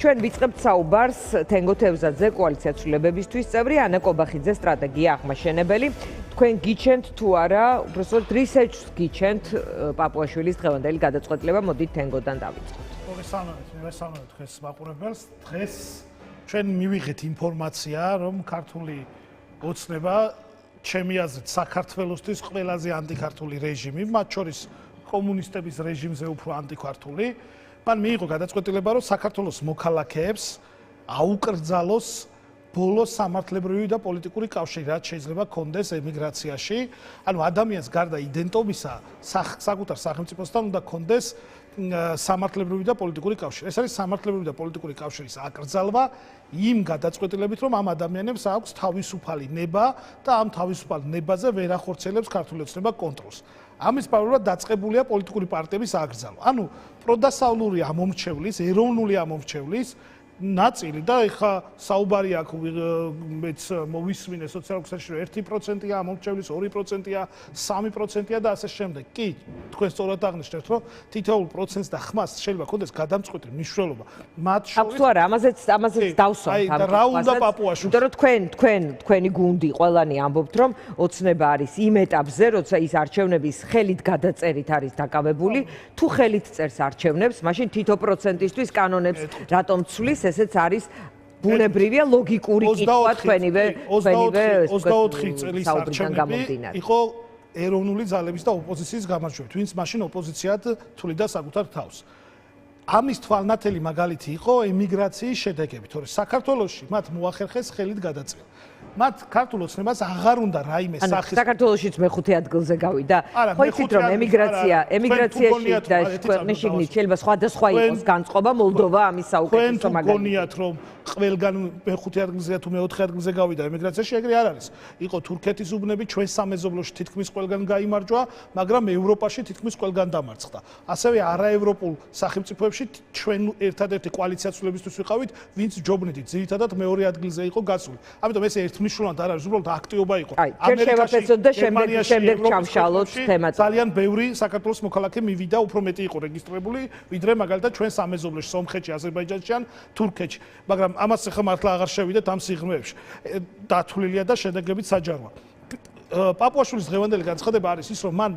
ჩვენ ვიწყებთ საუბარს თენგო თევზაძე კოალიციას ცვლილებებისთვის წევრი ანა კობახიძე სტრატეგია აღმაშენებელი. თქვენ გიჩენთ თუ არა, უბრალოდ რისერჩს გიჩენთ პაპუაშვილის დღევანდელი გადაწყვეტილება, მოდით თენგოდან დავიწყოთ. მოგესალმებით დღეს მაყურებელს. დღეს ჩვენ მივიღეთ ინფორმაცია, რომ ქართული ოცნება ჩემი აზრით საქართველოსთვის ყველაზე ანტიქართული რეჟიმი, მათ შორის კომუნისტების რეჟიმზე უფრო ანტიქართული. მან მიიღო გადაწყვეტილება, რომ საქართველოს მოქალაქეებს აუკრძალოს ბოლო სამართლებრივი და პოლიტიკური კავშირი, რაც შეიძლება კონდეს ემიგრაციაში. ანუ ადამიანს გარდა იდენტობისა, საკუთარ სახელმწიფოსთან უნდა კონდეს სამართლებრივი და პოლიტიკური კავშირი. ეს არის სამართლებრივი და პოლიტიკური კავშირის აკრძალვა იმ გადაწყვეტილებით, რომ ამ ადამიანებს აქვს თავისუფალი ნება და ამ თავისუფალ ნებაზე ვერ ახორციელებს ქართული ოცნება კონტროლს. ამის პარალელურად დაწყებულია პოლიტიკური პარტიების აკრძალვა. ანუ პროდასავლური ამომრჩევლის, ეროვნული ამომრჩევლის ნაწილი და ეხა საუბარი აქვს მეც მოვისმინე სოციალურ ქსელში რომ 1%-ია ამომრჩევლის, 2%-ია, 3%-ია და ასე შემდეგ. კი, თქვენ სწორად აღნიშნეთ, რომ თითოეულ პროცენტს და ხმას შეიძლება ქონდეს გადამწყვეტი მნიშვნელობა. მათ შორის აქვს თუ არა, ამაზეც დავსვამთ ამ რა უნდა პაპუაშვილს. იმიტომ რომ თქვენი გუნდი ყველანი ამბობთ, რომ ოცნება არის იმ ეტაპზე, როცა ის არჩევნების ხელით გადაწერით არის დაკავებული, თუ ხელით წერს არჩევნებს, მაშინ თითო პროცენტისთვის კანონებს რატომ ცვლის, ესეც არის ბუნებრივია ლოგიკური კითხვა თქვენივე 24 წლის არჩევნები იყო ეროვნული ძალების და ოპოზიციის გამარჯვებით, ვინც მაშინ ოპოზიციად თვლიდა საკუთარ თავს. ამის თვალნათელი მაგალითი იყო ემიგრაციის შედეგები, თორე საქართველოში მათ მოახერხეს ხელით გადაწყვეტა. მათ ქართულ ოცნებას აღარ უნდა რაიმე სახის საქართველოშიც მეხუთე ადგილზე გავიდა. ხო იცით რომ ემიგრაციაში და ქვეყნის შიგნით შეიძლება სხვადასხვა იყოს განწყობა, მოლდოვა ამის საუკეთესო მაგალითია. თქვენ გონიათ რომ ყველგან მეხუთე ადგილზე თუ მეოთხე ადგილზე გავიდა ემიგრაციაში, ეგრე არ არის. იყო თურქეთის უბნები, ჩვენ სამეზობლოში თითქმის ყველგან გაიმარჯვა, მაგრამ ევროპაში თითქმის ყველგან დამარცხდა. ასევე არაევროპულ სახელმწიფოებში ჩვენ ერთადერთი კოალიცია ცვლილებისთვის ვიყავით, ვინც ჯობნიდით ძირითადად მეორე ადგილზე იყო გასული. ამიტომ ეს ერთმნიშვნელოვნად არ არის, უბრალოდ აქტიობა იყო. ამერიკაში და შემდეგ ჩამშალოთ თემად. ძალიან ბევრი საქართველოს მოქალაქე მივიდა, უფრო მეტი იყო რეგისტრირებული, ვიდრე მაგალითად ჩვენ სამეზობლოში, სომხეთში, აზერბაიჯანში ან თურქეთში. მაგრამ ამას ახლა მართლა აღარ შევიდეთ ამ სიღრმეებში. დათვლილია და შედეგებით საჯაროა. პაპუაშვილის დღევანდელი განცხადება არის ის, რომ მან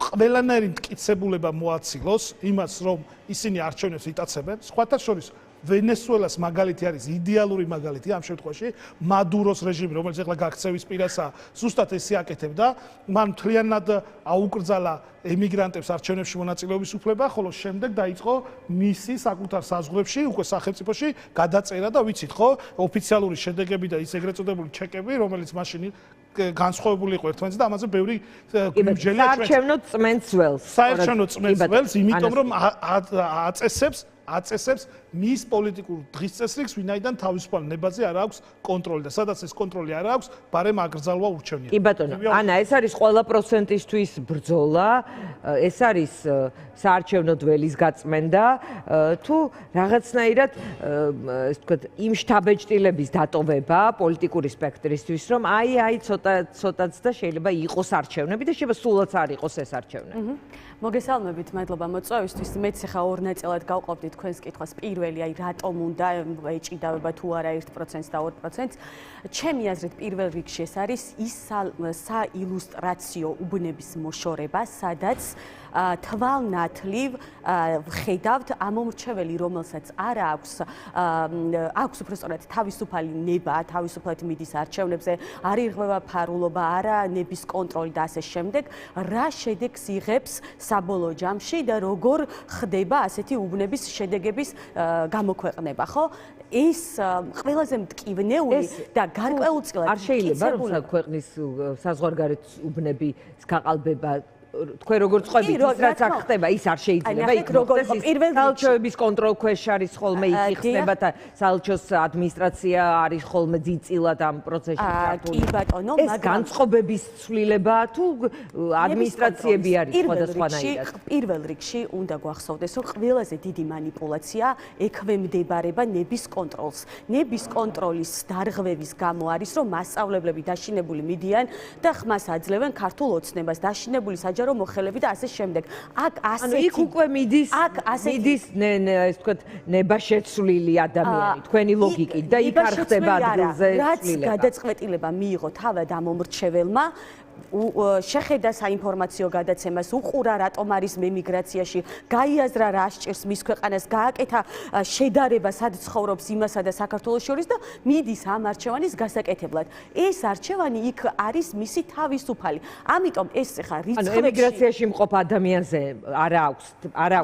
ყველანაირი მტკიცებულება მოაცილოს იმას, რომ ისინი არჩევნებს იტაცებენ. სხვათა შორის ვენესუელას მაგალითი არის იდეალური მაგალითი ამ შემთხვევაში, მადუროს რეჟიმი, რომელიც ახლა გაქცევის პირასაა, ზუსტად ესე აკეთებდა. მან მთლიანად აუკრძალა ემიგრანტებს არჩევნებში მონაწილეობის უფლება, ხოლო შემდეგ დაიწყო მისი საკუთარ საზღვრებში, უკვე სახელმწიფოში გადაწერა და ვიცით ხო, ოფიციალური შედეგები და ის ეგრეთ წოდებული ჩეკები, რომელიც მაშინ განსხვავებული იყო ერთმანეთზე და ამაზე ბევრი გმირჯელია ჩვენ. საარჩევნო წმენდს ველს. საარჩევნო წმენდს ველს, იმიტომ რომ აწესებს მის პოლიტიკურ დღის წესრიგს, ვინაიდან თავისუფალ ნებაზე არ აქვს კონტროლი და სადაც ეს კონტროლი არ აქვს, ბარემ აკრძალვა ურჩევნია. კი ბატონო, ანა, ეს არის ყველა პროცენტისთვის ბრძოლა, ეს არის საარჩევნო დველის გაწმენდა, თუ რაღაცნაირად ესე ვთქვათ, იმ შთაბეჭდილების დატოვება პოლიტიკური სპექტრისთვის, რომ აი ცოტაც და შეიძლება იყოს არჩევნები და შეიძლება სულაც არ იყოს ეს არჩევნები. მოგესალმებით, მადლობა მოწვევისთვის. მეც ახლა ორ ნაწილად გავყოფდი თქვენს კითხვას. პირველი, აი რატომ უნდა ეჭიდავება თუ არა 1%-ს და 2%-ს. ჩემი აზრით, პირველ რიგში ეს არის ის საილუსტრაციო უბნების მოშორება, სადაც თვალნათლივ ვხედავთ ამომრჩეველი, რომელსაც არ აქვს უბრალოდ თავისუფალი ნება, თავისუფლად მიდის არჩევნებზე, არ ირღვევა ფარულობა, არა ნების კონტროლი და ასე შემდეგ, რა შედეგს იღებს საბოლოო ჯამში და როგორ ხდება ასეთი უბნების შედეგების გამოქვეყნება, ხო? ეს ყველაზე მტკივნეული და გარკვეულწილად არ შეიძლება რომ ქვეყნის საზღვარგარეთ უბნების გაყალბება თქვენ როგორც ყვებით ის რაც აქ ხდება ის არ შეიძლება იქ მოხდეს საელჩოების კონტროლ ქვეშ არის ხოლმე იქ იხსნება და საელჩოს ადმინისტრაცია არის ხოლმე ძიწილად ამ პროცესში ჩართული. კი ბატონო, მაგრამ ეს განწყობების ცვლილება თუ ადმინისტრაციები არის სხვადასხვანაირად. პირველ რიგში უნდა გვახსოვდეს, რომ ყველაზე დიდი манипуляცია ექვემდებარება ნების კონტროლს. ნების კონტროლის დარღვევის გამო არის, რომ მასწავლებლები დაშინებული მიდიან და ხმას აძლევენ ქართულ ოცნებას. დაშინებული საჯარო საჯარო მოხელები და ასე შემდეგ. აქ ასეთი იქ უკვე მიდის ეს თქვათ ნებაშეცვლილი ადამიანი თქვენი ლოგიკით და იქ არ ხდება ადგილზე რაც გადაწყვეტილება მიიღო თავად ამ მომრჩეველმა შეხედა საინფორმაციო გადაცემას, უყურა რატომ არის მემიგრაციაში, გაიაზრა რა სჭირს მის ქვეყანას, გააკეთა შედარება სად ცხოვრობს იმასა და საქართველოს შორის და მიდის ამ არჩევანის გასაკეთებლად. ეს არჩევანი იქ არის მისი თავისუფალი. ამიტომ ეს ხა რიცხვებში ემიგრაციაში მყოფ ადამიანზე არ აქვს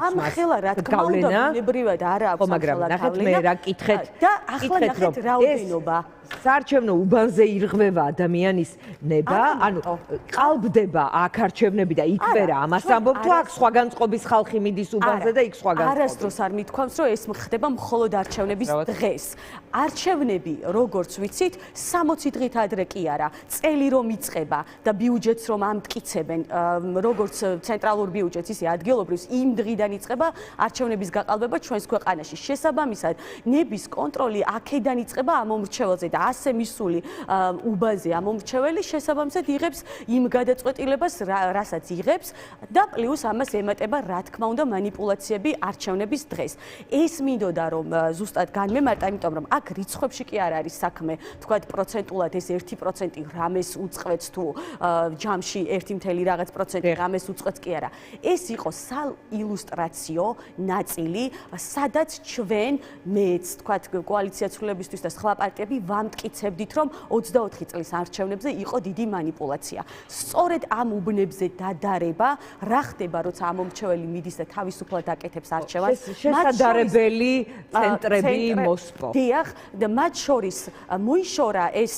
ამ ხელა რა თქმა უნდა ბუნებრივად არ აქვს ამ ხელა მაგრამ ნახეთ მე რა კითხეთ და ახლა ნახეთ რაოდენობა საარჩევნო უბანზე ირღვევა ადამიანის ნება, ანუ ყალბდება აქ არჩევნები და იქ ვერა ამას ამბობ თუ აქ სხვა განწყობის ხალხი მიდის უბანზე და იქ სხვა განწყობა. არასდროს არ მithქვამს, რომ ეს ხდება მხოლოდ არჩევნების დღეს. არჩევნები, როგორც ვიცით, 60 დღით ადრე კი არა, წელი რომ იწყება და ბიუჯეტს რომ ამტკიცებენ, როგორც ცენტრალურ ბიუჯეტს, ისე ადგილობრივს, იმ დღიდან იწყება არჩევნების გაყალბება ჩვენს ქვეყანაში. შესაბამისად, ნების კონტროლი აქედან იწყება ამ მომრჩეველზე და ასე მისული უბანზე ამ მომრჩეველი შესაბამისად იღებს იმ გადაწყვეტილებას, რასაც იღებს და პლუს ამას ემატება, რა თქმა უნდა, манипуляციები არჩევნების დღეს. ეს მინდოდა რომ ზუსტად განმემარტა, იმიტომ რომ აქ რიცხვებში კი არ არის საქმე, თქვათ პროცენტულად ეს 1% რამეს უწყვეტს თუ ჯამში 1 რაღაც პროცენტი რამეს უწყვეტს კი არა. ეს იყო საილუსტრაციო ნაწილი, სადაც ჩვენ მეც თქვათ კოალიცია ცვლილებისთვის და სხვა პარტიები ვამტკიცებდით, რომ 24 წლის არჩევნებზე იყო დიდი манипуляცია. სწორედ ამ უბნებზე დადარება რა ხდება, როცა ამ მომრჩეველი მიდის და თავისუფლად აკეთებს არჩევანს. შესაძარებელი ცენტრები მოსპო. დიახ, და მათ შორის მოიშორა ეს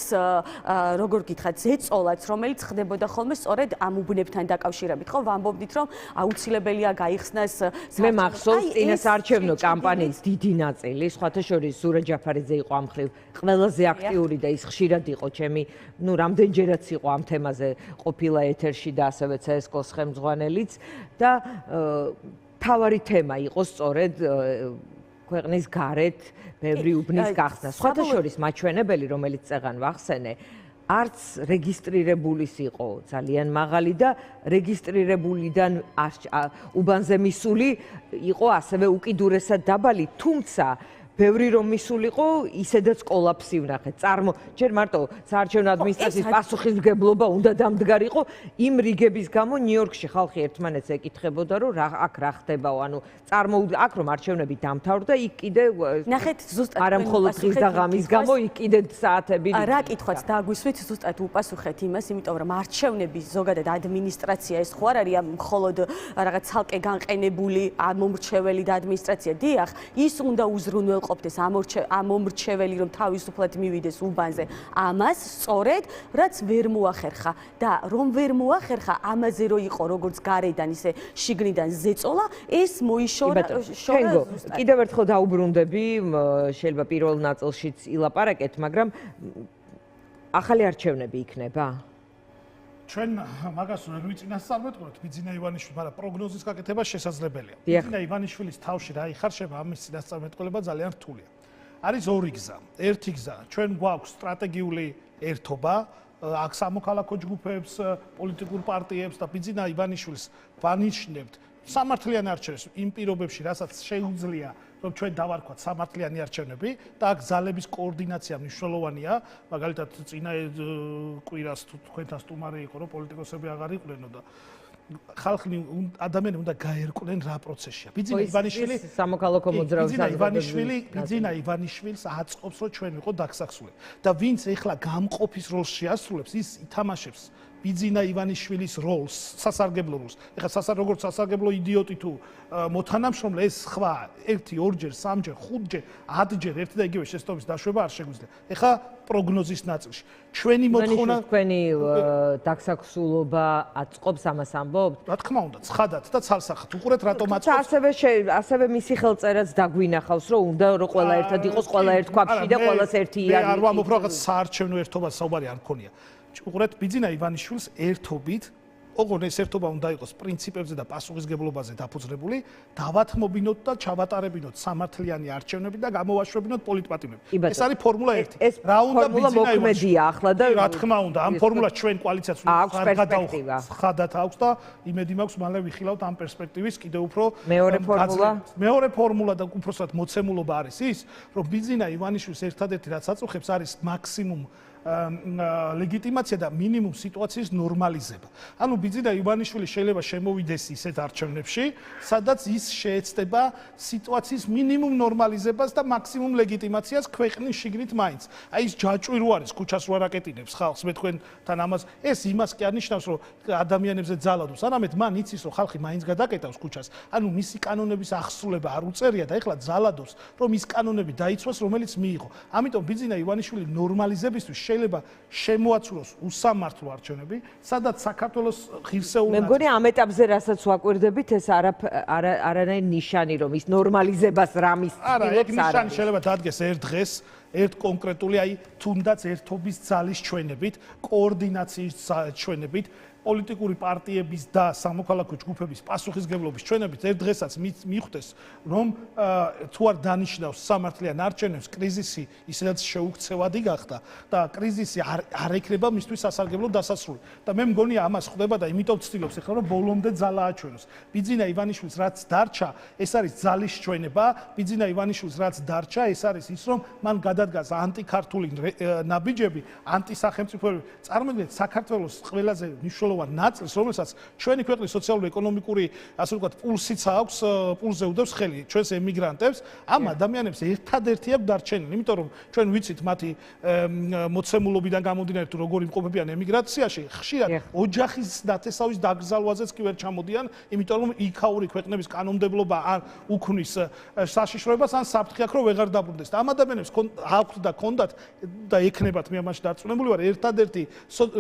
როგორ გითხრათ, ზეწოლაც, რომელიც ხდებოდა ხოლმე სწორედ ამ უბნებთან დაკავშირებით, ხო? ვამბობდით, რომ აუცილებელია გაიხსნას მე მახსოვს წინასაარჩევნო კამპანიის დიდი ნაწილი, სხვათა შორის ზურა ჯაფარიძე იყო ამ მხრივ ყველაზე აქტიური და ის ხშირად იყო ჩემი, რამდენჯერაც იყო ამ თემაზე ყოფილა ეთერში და ასევე CSKO-ს ხელმძღვანელიც და თავარი თემა იყო სწორედ ქვეყნის გარეთ ბევრი უბნის გახსნა. სხვათა შორის მაჩვენებელი, რომელიც წეღან ვახსენე, არც რეგისტრირებულის იყო ძალიან მაღალი და რეგისტრირებულიდან უბანზე მისული იყო ასევე უკიდურესად დაბალი, თუმცა ბევრი რომ მისულიყო, ისედაც კოლაფსი ვნახეთ. ჯერ მარტო საარჩევნო ადმინისტრაციის პასუხისმგებლობა უნდა დამდგარიყო იმ რიგების გამო ნიუ-იორკში ხალხი ერთმანეთს ეკითხებოდა, რომ აქ რა ხდებაო, ანუ აქ რომ არჩევნები დამთავრდა, იქ კიდე ნახეთ ზუსტად არა მხოლოდ დღის და ღამის გამო, იქ კიდე საათები. რა კითხვაც დააგვისვით, ზუსტად უპასუხეთ იმას, იმიტომ რომ არჩევნები ზოგადად ადმინისტრაცია ეს ხო არ არის მხოლოდ რაღაც ცალკე განყენებული მომრჩეველი და ადმინისტრაცია. დიახ, ის უნდა უზრუნველყოფდეს ამ მომრჩეველი რომ თავისუფლად მივიდეს უბანზე. ამას სწორედ რაც ვერ მოახერხა და რომ ვერ მოახერხა, ამაზე რო იყო როგორც გარედან ისე შიგნიდან ზეწოლა, ეს მოიშორა ზუსტად. კიდევ ერთხელ დაუბრუნდები, შეიძლება პირველ ნაწილშიც ილაპარაკეთ, მაგრამ ახალი არჩევნები იქნება? ჩვენ მაგას ვერ ვიწინასწარმეტყველთ, ბიძინა ივანიშვილი, მაგრამ პროგნოზის გაკეთება შესაძლებელია. ბიძინა ივანიშვილის თავში რა იხარშება, ამის წინასწარმეტყველება ძალიან რთულია. არის ორი გზა. ერთი გზა, ჩვენ გვაქვს სტრატეგიული ერთობა, აქ სამოქალაქო ჯგუფებს, პოლიტიკურ პარტიებს და ბიძინა ივანიშვილს ვანიშნებთ სამართლიანი არჩევნებს იმ პირობებში, რასაც შეუძლია რომ ჩვენ დავარქვათ სამართლიანი არჩევნები და აქ ძალების კოორდინაცია მნიშვნელოვანია, მაგალითად წინა კვირას თქვენთან სტუმარი იყო, რომ პოლიტიკოსები აღარ იყვნენ და ხალხი ადამიანები უნდა გაერკვნენ რა პროცესია. ბიძინა ივანიშვილი სამოქალაქო მოძრაობის ბიძინა ივანიშვილს აწყობს, რომ ჩვენ ვიყოთ დაგსახსულები და ვინც ეხლა გამყოფის როლს შეასრულებს, ის ითამაშებს ბიძინა ივანიშვილის როლს, სასარგებლო როლს. ეხლა როგორც სასარგებლო იდიოტი თუ მოთანამშრომლე, ეს სხვა 1, 2ჯერ, 3ჯერ, 5ჯერ, 10ჯერ ერთი და იგივე შეცდომის დაშვება არ შეგვიძლია. ეხლა პროგნოზის ნაწილში. ჩვენი მოთხოვნა თქვენი დაგსახსულობა აწყობს ამას ამბობთ? რა თქმა უნდა, ცხადად და ცალსახად. უყურეთ რატომ აწყობს. ასევე მისი ხელწერაც დაგვინახავს, რომ უნდა რომ ყველა ერთად იყოს, ყველა ერთ ქვაბში და ყველას ერთი იარი. არ ვამბობ, რომ რაღაც საარჩევნო ერთობას საუბარი არ მქონია. უყურეთ, ბიძინა ივანიშვილს ერთობით ოღონდ ეს ერთობა უნდა იყოს პრინციპებზე და პასუხისგებლობაზე დაფუძნებული, დავათმობინოთ და ჩავატარებინოთ სამართლიანი არჩევნები და გამოვაშვებინოთ პოლიტპატიმრები. ეს არის ფორმულა 1. რა უნდა ბიზნესია მოქმედია ახლა და რა თქმა უნდა, ამ ფორმულას ჩვენ კოალიციას ხადათ აქვს და იმედი მაქვს მალე ვიხილავთ ამ პერსპექტივის კიდევ უფრო მეორე ფორმულა და უпроსტად მოცემულობა არის ის, რომ ბიძინა ივანიშვილის ერთადერთი რაც აწუხებს არის მაქსიმუმ ლეგიტიმაცია და მინიმუმ სიტუაციის ნორმალიზება. ანუ ბიძინა ივანიშვილი შეიძლება შემოვიდეს ისეთ არჩევნებში, სადაც ის შეეცდება სიტუაციის მინიმუმ ნორმალიზებას და მაქსიმუმ ლეგიტიმაციას ქვეყნის შიგნით მაინც. აი ის ჯაჭვი რო არის, ქუჩას რო არაკეტინებს ხალხს, მე თქვენთან ამას ეს იმას კი არნიშნავს, რომ ადამიანებზე ძალადობს. არამედ მან იცის, რომ ხალხი მაინც გადაკეტავს ქუჩას. ანუ მისი კანონების ახსრულება არ უწერია და ეხლა ძალადობს, რომ ის კანონები დაიცვას, რომელიც მიიღო. ამიტომ ბიძინა ივანიშვილი ნორმალიზებისთვის შეიძლება შემოაცუროს უსამართლო არჩევნები, სადაც საქართველოს ღირსეული მე მგონი ამ ეტაპზე რასაც ვაკვირდებით, ეს არანაირი ნიშანი, რომ ის ნორმალიზებას რამის ცდილობს არა, ნიშანი შეიძლება დადგეს ერთ დღეს, ერთ კონკრეტული, აი თუნდაც ერთობის ძალის ჩვენებით, კოორდინაციის ჩვენებით, პოლიტიკური პარტიების და სამოქალაქო ჯგუფების პასუხისგებლობის ჩვენებით ერთ დღესაც მიხვდეს, რომ თუ არ დანიშნავს სამართლიან არჩევნებს, კრიზისი ისედაც შეუქცევადი გახდა და კრიზისი არ ეკრება მისთვის სასარგებლო დასასრული. და მე მგონი ამას ხვდება და იმიტომ ვცდილობს ახლა რომ ბოლომდე ძალა აჩვენოს. ბიძინა ივანიშვილს რაც დარჩა, ეს არის ძალის ჩვენება, ბიძინა ივანიშვილს რაც დარჩა, ეს არის ის, რომ მან გადადგას ანტიქართული ნაბიჯები, ანტისახელმწიფოები. წარმოიდგინეთ საქართველოს ყველაზე ნაწილს, რომელსაც ჩვენი ქვეყნის სოციალურ-ეკონომიკური, ასე ვთქვათ, პულსიც აქვს, პულსზე უდევს ხელი ჩვენს ემიგრანტებს, ამ ადამიანებს ერთადერთი აქვს დარჩენილი, იმიტომ რომ ჩვენ ვიცით მათი მოცემულობიდან გამომდინარე თუ როგორ იმყოფებიან ემიგრაციაში, ხშირად ოჯახის დაწესავის დაკრძალვაზეც კი ვერ ჩამოდიან, იმიტომ რომ იქაური ქვეყნების კანონმდებლობა არ უქმნის საშიშროებას ან საფრთხე აქვს რომ ვეღარ დაბრუნდეს. და ამ ადამიანებს აქვთ და კონდათ და ექნებათ მე ამაში დარწმუნებული ვარ ერთადერთი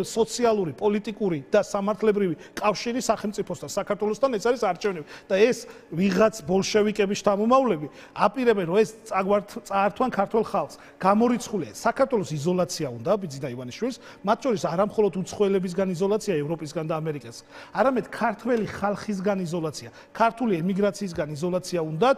სოციალური, პოლიტიკური და სამართლებრივი კავშირი სახელმწიფოსთან, საქართველოსთან ეს არის არჩევნები და ეს ვიღაც ბოლშევიკების შთამომავლები აპირებენ რომ ეს წაართვან ქართულ ხალხს. გამორიცხულია საქართველოს იზოლაცია უნდა ბიძინა ივანიშვილს, მათ შორის არა მხოლოდ უცხოელებისგან იზოლაცია ევროპისგან და ამერიკასგან, არამედ ქართველი ხალხისგან იზოლაცია, ქართული ემიგრაციისგან იზოლაცია უნდათ.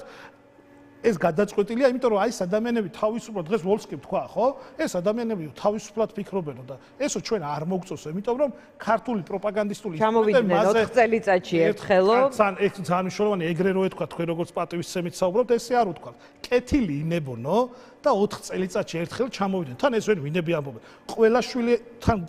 ეს გადაწყვეტილია, იმიტომ რომ აი ეს ადამიანები თავისუფლად დღეს ვოლსკი თქვა, ხო? ეს ადამიანები თავისუფლად ფიქრობენ და ესო ჩვენ არ მოგწონს, იმიტომ რომ ქართული პროპაგანდისტული ჩამოვიდნენ 4 წელიწადში ერთხელო. ეს ძალიან მნიშვნელოვანი ეგრე რო ეთქვა თქვენ როგორც პატივისცემით საუბრობთ, ესე არ უთქვა. კეთილი ინებონო და 4 წელიწადში ერთხელ ჩამოვიდნენ. თან ეს ვერ ვინები ამბობენ. ყველა შვილი თან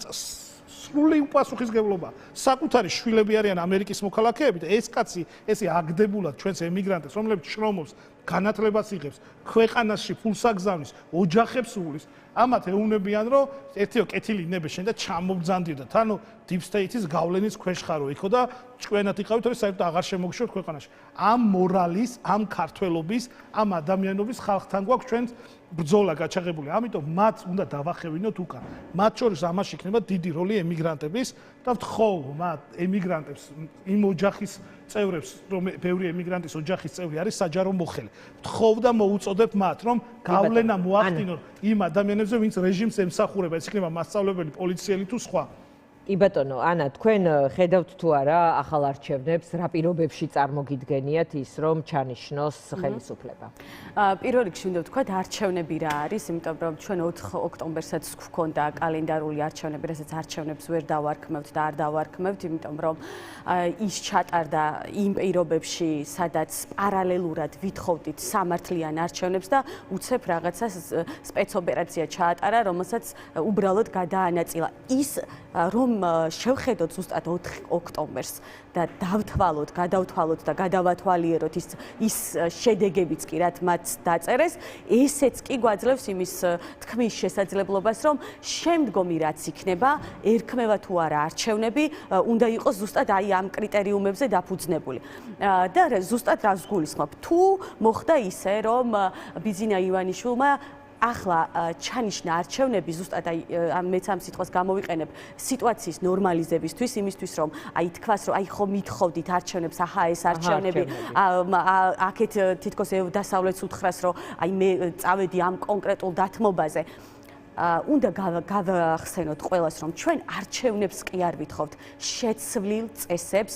სრული უპასუხისგებლობა. საკუთარი შვილები არიან ამერიკის მოქალაქეები და ეს კაცი ესე აგდებულად ჩვენს ემიგრანტებს, რომლებიც შრომობს, განათლებას იღებს, ქვეყანაში ფულს აგზავნის, ოჯახებს უვლის, ამათ ეუბნებიან, რომ ერთიო კეთილი ინები შენ და ჩამობძანდიოდათ. ანუ deep state-ის გავლენის ქვეშ ხარო იქო და ჭკვიანად იყავით, რომ საერთოდ აღარ შემოგიშვათ ქვეყანაში. ამ მორალის, ამ ქართველობის, ამ ადამიანობის ხალხთან გვაქვს ჩვენ ბრძოლა გაჩაღებული. ამიტომ მათ უნდა დავახევინოთ უკან. მათ შორის ამაში იქნება დიდი როლი ემიგრანტების და ვთხოვ მათ ემიგრანტებს, იმ ოჯახის წევრებს, რომ ბევრი ემიგრანტის ოჯახის წევრი არის საჯარო მოხელე. ვთხოვ და მოუწოდებ მათ, რომ გავლენა მოახდინონ იმ ადამიანებზე, ვინც რეჟიმს ემსახურება, ეს იქნება მასწავლებელი, პოლიციელი თუ სხვა. კი ბატონო, ანა, თქვენ ხედავთ თუ არა ახალ არჩევნებს, რა პირობებში წარმოგიდგენიათ ის, რომ ჩანიშნოს ხელისუფლება? პირველ რიგში უნდა ვთქვათ, არჩევნები რა არის, იმიტომ რომ ჩვენ 4 ოქტომბერსაც გვქონდა კალენდარული არჩევნები, რასაც არჩევნებს ვერ დავარქმევთ და არ დავარქმევთ, იმიტომ რომ ის ჩატარდა იმ პირობებში, სადაც პარალელურად ვითხოვდით სამართლიან არჩევნებს და უცებ რაღაცა სპეცოპერაცია ჩაატარა, რომელსაც უბრალოდ გადაანაწილა. ის რომ შევხედოთ ზუსტად 4 ოქტომბერს და გადავთვალოთ და გადავათვალიეროთ ის შედეგებიც კი რაც მათ დაწერეს, ესეც კი გვაძლევს იმის თქმის შესაძლებლობას, რომ შემდგომი რაც იქნება, ერქმევა თუ არა არჩევნები, უნდა იყოს ზუსტად აი ამ კრიტერიუმებზე დაფუძნებული. და ზუსტად რას გულისხმობ? თუ მოხდა ისე, რომ ბიძინა ივანიშვილმა ახლა ჩანიშნა არჩევნები ზუსტად აი მეც ამ სიტყვას გამოვიყენებ სიტუაციის ნორმალიზებისთვის, იმისთვის რომ აი თქვას რომ აი ხო მithხოვდით არჩევნებს, აჰა ეს არჩევნები აქეთ თითქოს დასავლეთს უთხრას რომ აი მე წავედი ამ კონკრეტულ დათმობაზე. უნდა გავახსენოთ ყველას, რომ ჩვენ არჩევნებს კი არ ვითხოვთ, შეცვლილ წესებს,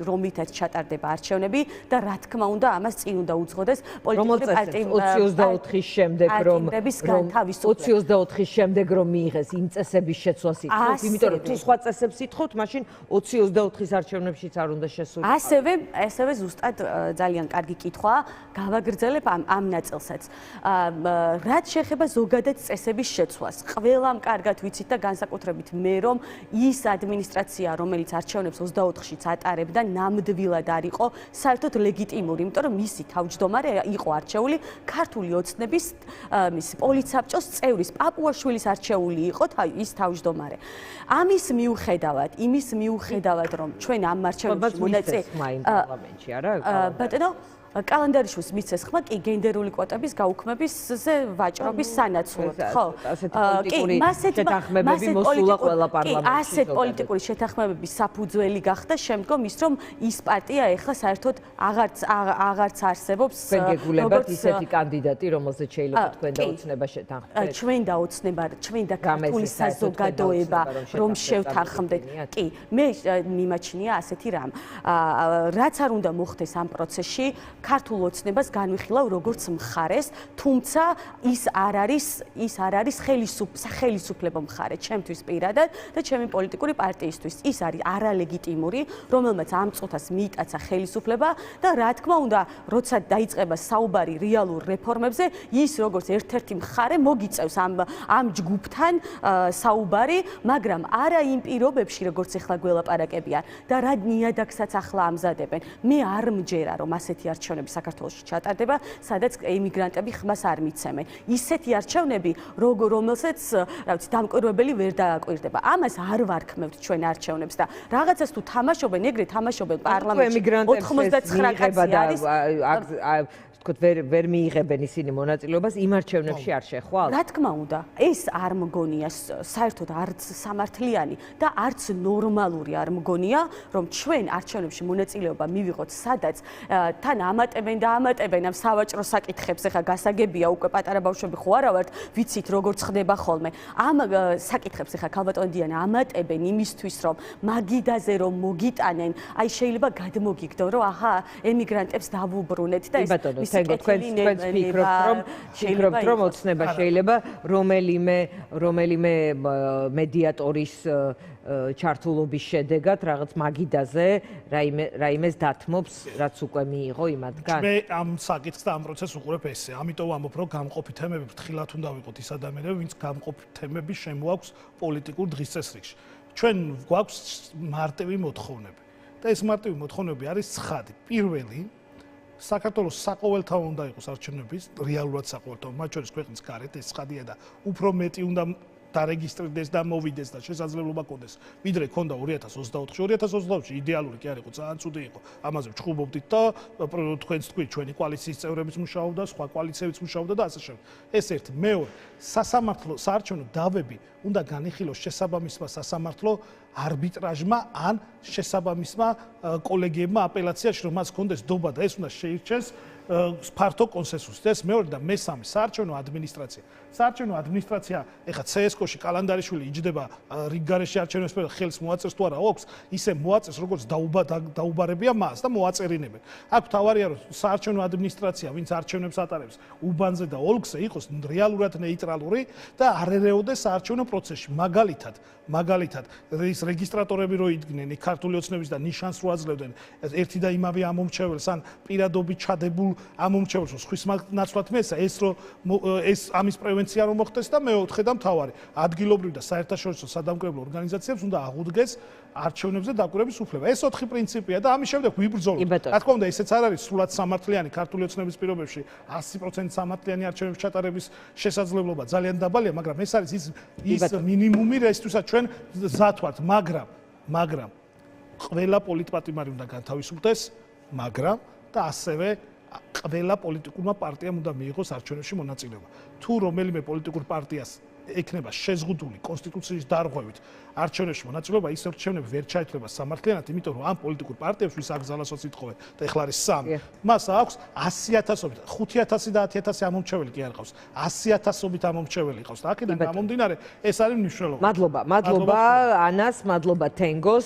რომლითაც ჩატარდება არჩევნები და რა თქმა უნდა, ამას წინ უნდა უძღოდეს პოლიტიკური პარტიების 24-ის შემდეგ რომ 24-ის შემდეგ რომ მიიღეს იმ წესების შეცვლას ითხოვთ, იმიტომ რომ თუ სხვა წესებს ითხოვთ, მაშინ 20-24-ის არჩევნებშიც არ უნდა შესულიყო. ასევე ზუსტად ძალიან კარგი კითხვაა, გავაგრძელებ ამ ნაწილსაც. რაც შეეხება ზოგადად წესების შეცვლას, ყველამ კარგად ვიცით და განსაკუთრებით მე, რომ ის ადმინისტრაცია, რომელიც არჩევნებს 24-შიც ატარებდა, ნამდვილად არ იყო საერთოდ ლეგიტიმური, იმიტომ რომ მისი თავმჯდომარე იყო არჩეული ქართული ოცნების პოლიცსაბჭოს წევრის პაპუაშვილის არჩეული იყო ის თავმჯდომარე. ამის მიუხედავად, რომ ჩვენ ამ არჩევნებში მონაწილე პარლამენტში არა? ბატონო კალენდარიშვილს მისცეს ხმა კი გენდერული კვოტების გაუქმებისზე ვაჭრობის სანაცვლოდ, ხო? ასეთი პოლიტიკური შეთანხმებები მოსულა ყველა პარლამენტში. ასეთ პოლიტიკური შეთანხმებების საფუძველი გახდა შემდგომ ის, რომ ის პარტია ეხლა საერთოდ აღარც არსებობს. თქვენ გეგულებათ ისეთი კანდიდატი, რომელზეც შეიძლება თქვენ და ოცნება შეთანხმდეთ. ჩვენ და ქართული საზოგადოება რომ შევთანხმდეთ. კი, მე მიმაჩნია ასეთი რამ. რაც არ უნდა მოხდეს ამ პროცესში, ქართულ ოცნებას განვიხილავ როგორც მხარეს, თუმცა ის არ არის სახელისუფლებო მხარე ჩემთვის პირადად და ჩემი პოლიტიკური პარტიისთვის. ის არის არალეგიტიმური, რომელმაც ამ წუთას მიიტაცა ხელისუფლება და რა თქმა უნდა, როცა დაიწყება საუბარი რეალურ რეფორმებზე, ის როგორც ერთ-ერთი მხარე მოგიწევს ამ ჯგუფთან საუბარი, მაგრამ არა იმ პირობებში, როგორც ეხლა გველაპარაკებიან და რა ნიადაგსაც ახლა ამზადებენ. მე არ მჯერა, რომ ასეთი არჩევნები საქართველოში ჩატარდება, სადაც ემიგრანტები ხმას არ მიცემენ. ისეთი არჩევნები, რომელსაც, რა ვიცი, დამკვირვებელი ვერ დააკვირდება. ამას არ ვარქმევთ ჩვენ არჩევნებს და რაღაცას თუ თამაშობენ, ეგრე თამაშობენ პარლამენტში 99 კაცი არის. თქო ვერ მიიღებენ ისინი მონაწილეობას იმ არჩევნებში არ შეხვალ? რა თქმა უნდა, ეს არ მგონია საერთოდ არც სამართლიანი და არც ნორმალური არ მგონია, რომ ჩვენ არჩევნებში მონაწილეობა მივიღოთ, სადაც თან ამატებენ ამ სავაჭრო საკითხებს, ეხლა გასაგებია უკვე პატარა ბავშვები ხო არა ვართ, ვიცით როგორც ხდება ხოლმე. ამ საკითხებს ეხლა ქალბატონი დიანა ამატებენ იმისთვის, რომ მაგიდაზე რომ მოგიტანენ, აი შეიძლება გადმოგიგდონ, რომ აჰა, ემიგრანტებს დავუბრუნეთ და ეს თქვენს ფიქრობთ, რომ ოცნება შეიძლება რომელიმე მედიატორის ჩართულობის შედეგად რაღაც მაგიდაზე რაიმეს დათმობს, რაც უკვე მიიღო იმათგან. მე ამ საკითხს და ამ პროცესს უყურებ ესე. ამიტომ ვამბობ, რომ გამყოფი თემები ფრთხილად უნდა ვიყოთ ის ადამიანები, ვინც გამყოფი თემები შემოაქვს პოლიტიკურ დღის წესრიგში. ჩვენ გვაქვს მარტივი მოთხოვნები. და ეს მარტივი მოთხოვნები არის ცხადი. პირველი საქართველოს საყოველთაო უნდა იყოს არჩევნების, რეალურად საყოველთაო, მათ შორის ქვეყნის გარეთ ეს ცხადია და უფრო მეტი უნდა დარეგისტრირდეს და მოვიდეს და შესაძლებლობა გქონდეს, ვიდრე ქონდა 2024-ში. 2024-ში იდეალური კი არ იყო, ძალიან ცუდი იყო. ამაზე ვჩხუბობდით და თქვენს თქვით, ჩვენი კოალიციის წევრებიც მუშაობდა, სხვა კოალიციებიც მუშაობდა და ასე შემდეგ. ეს ერთი. მეორე, სასამართლო საარჩევნო დავები უნდა განიხილოს შესაბამისმა სასამართლო არბიტრაჟმა ან შესაბამისმა კოლეგიებმა აპელაციაში, რომ მას ჰქონდეს დობა და ეს უნდა შეირჩეს ფართო კონსენსუსით. ეს მეორე და მესამე, საარჩევნო ადმინისტრაცია. საარჩევნო ადმინისტრაცია, ეხლა CSKO-ში კალანდარიშვილი იჯდება რიგგარეშე არჩევნებს და ხელს მოაწერს თუ არა აქვს, ისე მოაწერს, როგორც დაუბარებია მას და მოაწერინებენ. აქ თავარია, რომ საარჩევნო ადმინისტრაცია, ვინც არჩევნებს ატარებს უბანზე და ოლქზე, იყოს რეალურად ნეიტრალური და არ ერეოდეს საარჩევნო პროცესში. მაგალითად, ის რეგისტრატორები რო იდგნენ, ქართული ოცნების და ნიშანს რო აძლევდნენ, ერთი და იმავე ამომრჩეველს ან პირადობით ჩადებულ ამომრჩეველს ხვის ნაცვლად მეცა, ეს ამის პრევენცია რომ მოხდეს და მეოთხე და მთავარი, ადგილობრივ და საერთაშორისო სადამკვირვებლო ორგანიზაციებს უნდა აღუდგეს არჩევნებზე დაკვირვების უფლება. ეს 4 პრინციპია და ამის შემდეგ ვიბრძოლოთ. რა თქმა უნდა, ესეც არ არის სრულად სამართლიანი ქართული ოცნების პირობებში 100% სამართლიანი არჩევნების ჩატარების შესაძლებლობა ძალიან დაბალია, მაგრამ ეს არის ის მინიმუმი, რისთვისაც ჩვენ მზად ვართ, მაგრამ ყველა პოლიტპატიმარი უნდა განთავისუფლდეს, მაგრამ და ასევე ყველა პოლიტიკურმა პარტიამ უნდა მიიღოს არჩევნებში მონაწილეობა. თუ რომელიმე პოლიტიკურ პარტიას ექნება შეზღუდული კონსტიტუციის დარღვევით არჩევნებში მონაწილეობა, ის არჩევნები ვერ ჩაითვლება სამართლიანად, იმიტომ რომ ამ პოლიტიკურ პარტიებს, ვის აკრძალასოც ითხოვე და ეხლა არის 3, მას აქვს 100,000-ობით, 5,000 და 10,000 ამომრჩეველი კი არ ყავს, 100,000-ობით ამომრჩეველი ყავს და აქედან გამომდინარე ეს არის მნიშვნელოვანი. მადლობა ანას, მადლობა თენგოს.